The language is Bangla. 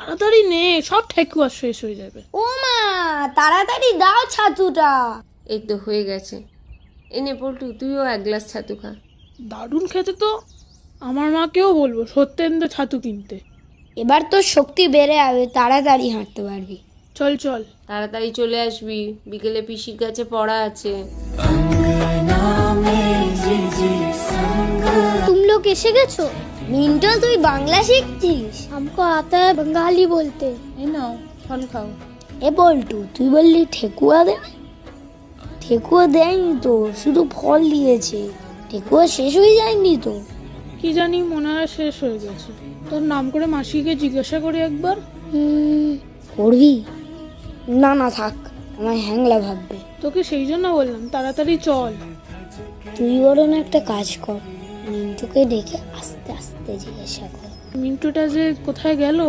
তাড়াতাড়ি নে, সব ঠেকুয়া শেষ হয়ে যাবে। ও মা, তাড়াতাড়ি দাও ছাতুটা। এই তো হয়ে গেছে। এনে পল্টু, তুইও এক গ্লাস ছাতু খা। দারুণ খেতে তো। আমার মাকেও বলবো সত্যেন্দ্র ছাতু কিনতে। এবার তোর শক্তি বেড়ে যাবে, তাড়াতাড়ি হাঁটতে পারবি। চল চল। তাড়াতাড়ি চলে আসবি, বিকেলে পিসির কাছে পড়া আছে। तुम लोग এসে গেছো? মিন্টু, তুই বাংলা শিখছিস? हमको आता है बंगाली बोलते। এই নাও ফল খাও। এ বল্টু, তুই বললি ঠেকুয়া দেবে। ঠেকুয়া দেয়নি তো, শুধু ফল দিয়েছে। ঠেকুয়া শেষ হয়ে যায়নি তো? কি জানি, মনে হয় শেষ হয়ে গেছে। তোর নাম করে মাসিকে জিজ্ঞাসা করি একবার। করবি? না না থাক, আমার হ্যাংলা ভাববে। তোকে সেই জন্য বললাম তাড়াতাড়ি চল। তুই বরং একটা কাজ কর, মিন্টুকে ডেকে আস্তে আস্তে জিজ্ঞাসা কর। মিন্টুটা যে কোথায় গেল